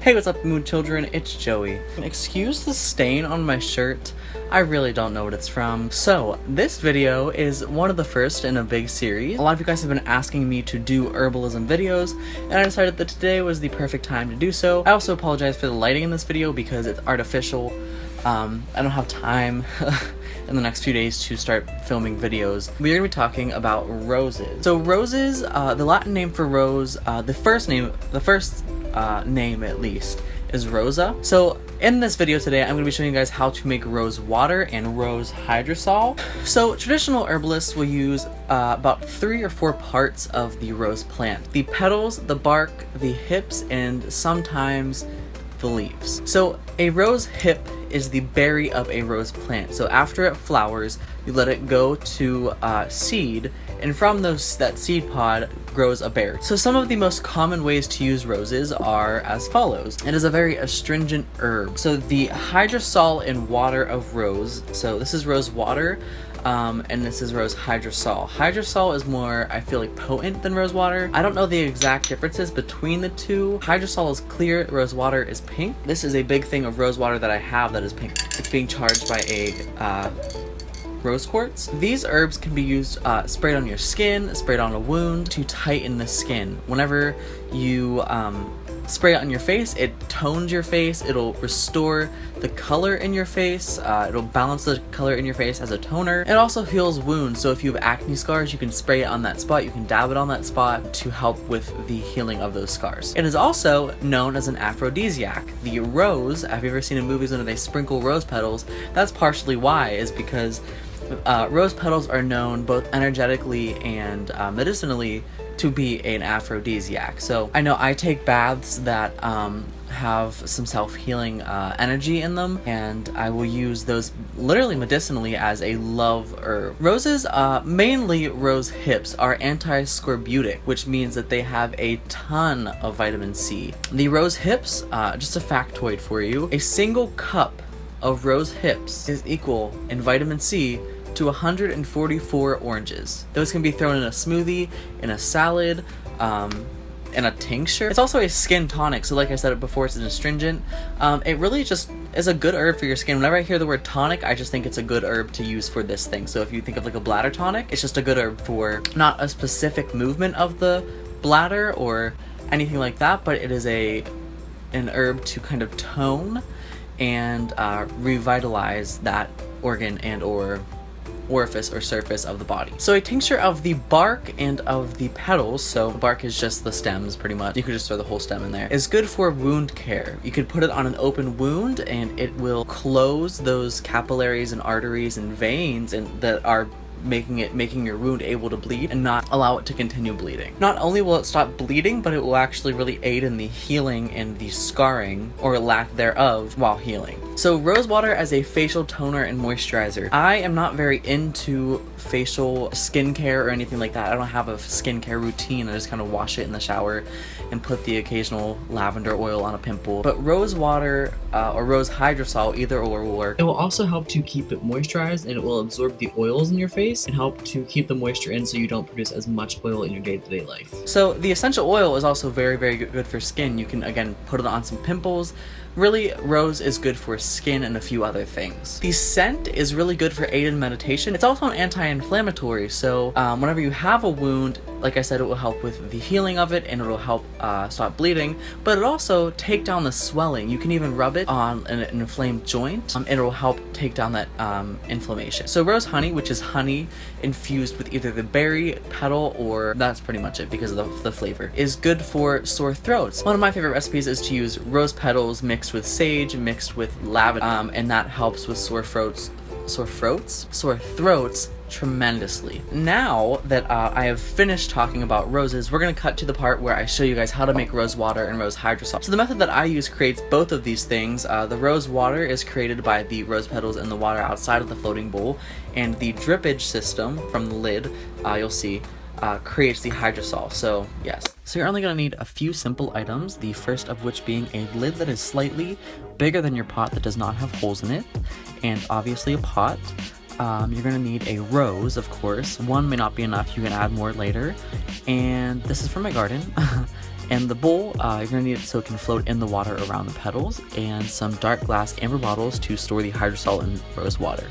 Hey, what's up, Moon Children? It's Joey. Excuse the stain on my shirt. I really don't know what it's from. So, this video is one of the first in a big series. A lot of you guys have been asking me to do herbalism videos, and I decided that today was the perfect time to do so. I also apologize for the lighting in this video because it's artificial. I don't have time in the next few days to start filming videos. We're gonna be talking about roses. So roses, the Latin name for rose, the first name at least, is Rosa. So in this video today, I'm going to be showing you guys how to make rose water and rose hydrosol. So traditional herbalists will use about 3 or 4 parts of the rose plant: the petals, the bark, the hips, and sometimes the leaves. So a rose hip is the berry of a rose plant. So after it flowers, you let it go to seed, and from that seed pod grows a berry. So some of the most common ways to use roses are as follows. It is a very astringent herb. So the hydrosol in water of rose, so this is rose water, and this is rose hydrosol. Hydrosol is more, I feel like, potent than rose water. I don't know the exact differences between the two. Hydrosol is clear, rose water is pink. This is a big thing of rose water that I have that is pink. It's being charged by a rose quartz. These herbs can be used sprayed on your skin, sprayed on a wound to tighten the skin. Whenever you spray it on your face, it tones your face, it'll restore the color in your face, it'll balance the color in your face as a toner. It also heals wounds, so if you have acne scars, you can spray it on that spot, you can dab it on that spot to help with the healing of those scars. It is also known as an aphrodisiac. The rose, have you ever seen in movies when they sprinkle rose petals? That's partially why, is because rose petals are known both energetically and medicinally to be an aphrodisiac. So I know I take baths that have some self-healing energy in them, and I will use those literally medicinally as a love herb. Roses, mainly rose hips, are anti-scorbutic, which means that they have a ton of vitamin C. The rose hips, just a factoid for you, a single cup of rose hips is equal in vitamin C to 144 oranges. Those can be thrown in a smoothie, in a salad, in a tincture. It's also a skin tonic, so like I said before, it's an astringent. It really just is a good herb for your skin. Whenever I hear the word tonic, I just think it's a good herb to use for this thing. So if you think of like a bladder tonic, it's just a good herb for not a specific movement of the bladder or anything like that, but it is an herb to kind of tone and revitalize that organ and or orifice or surface of the body. So a tincture of the bark and of the petals, so the bark is just the stems pretty much, you could just throw the whole stem in there, is good for wound care. You could put it on an open wound and it will close those capillaries and arteries and veins and that are making your wound able to bleed and not allow it to continue bleeding. Not only will it stop bleeding, but it will actually really aid in the healing and the scarring or lack thereof while healing. So rose water as a facial toner and moisturizer. I am not very into facial skincare or anything like that. I don't have a skincare routine. I just kind of wash it in the shower and put the occasional lavender oil on a pimple. But rose water or rose hydrosol, either or will work. It will also help to keep it moisturized, and it will absorb the oils in your face and help to keep the moisture in so you don't produce as much oil in your day-to-day life. So the essential oil is also very, very good for skin. You can, again, put it on some pimples. Really, rose is good for skin and a few other things. The scent is really good for aid in meditation. It's also an anti-inflammatory, so whenever you have a wound, like I said, it will help with the healing of it and it will help stop bleeding, but it also take down the swelling. You can even rub it on an inflamed joint and it will help take down that inflammation. So rose honey, which is honey infused with either the berry, petal, or that's pretty much it because of the flavor, is good for sore throats. One of my favorite recipes is to use rose petals mixed with sage, mixed with lavender, and that helps with sore throats tremendously. Now that I have finished talking about roses, we're going to cut to the part where I show you guys how to make rose water and rose hydrosol. So the method that I use creates both of these things. The rose water is created by the rose petals in the water outside of the floating bowl, and the drippage system from the lid, you'll see, creates the hydrosol. So yes. So you're only going to need a few simple items, the first of which being a lid that is slightly bigger than your pot that does not have holes in it, and obviously a pot. You're going to need a rose, of course. One may not be enough, you can add more later. And this is from my garden. And the bowl, you're going to need it so it can float in the water around the petals, and some dark glass amber bottles to store the hydrosol and rose water.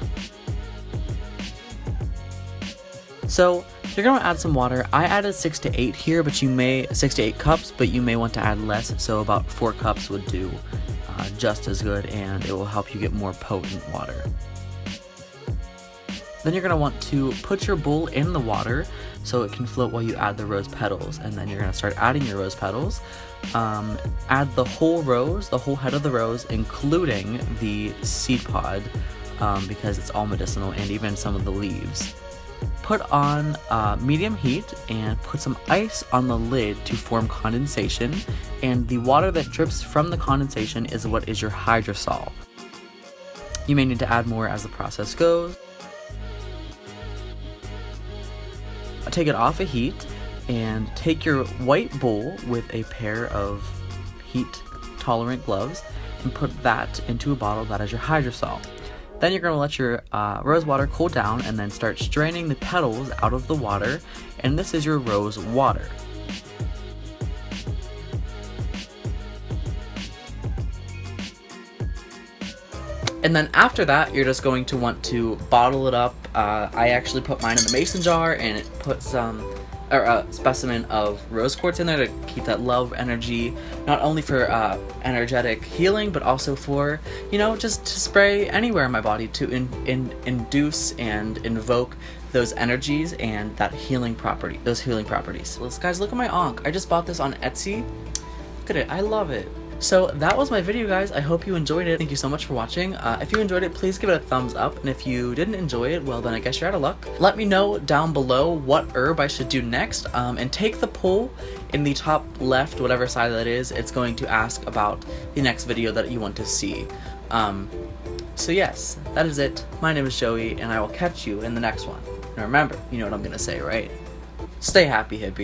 So you're going to add some water. I added 6 to 8 here, but 6 to 8 cups, but you may want to add less, so about 4 cups would do just as good, and it will help you get more potent water. Then you're going to want to put your bowl in the water so it can float while you add the rose petals, and then you're going to start adding your rose petals. Add the whole rose, the whole head of the rose, including the seed pod, because it's all medicinal, and even some of the leaves. Put on medium heat and put some ice on the lid to form condensation, and the water that drips from the condensation is what is your hydrosol. You may need to add more as the process goes. Take it off of heat and take your white bowl with a pair of heat tolerant gloves and put that into a bottle that is your hydrosol. Then you're going to let your rose water cool down and then start straining the petals out of the water, and this is your rose water. And then after that, you're just going to want to bottle it up. I actually put mine in the mason jar, and it puts a specimen of rose quartz in there to keep that love energy, not only for energetic healing, but also for, you know, just to spray anywhere in my body to induce and invoke those energies and that healing property, those healing properties. Guys, look at my ankh. I just bought this on Etsy. Look at it. I love it. So that was my video, guys. I hope you enjoyed it. Thank you so much for watching. If you enjoyed it, please give it a thumbs up, and if you didn't enjoy it, well then I guess you're out of luck. Let me know down below what herb I should do next, and take the poll in the top left, whatever side that is. It's going to ask about the next video that you want to see. So yes, that is it. My name is Joey, and I will catch you in the next one. And remember, you know what I'm gonna say, right? Stay happy, hippie.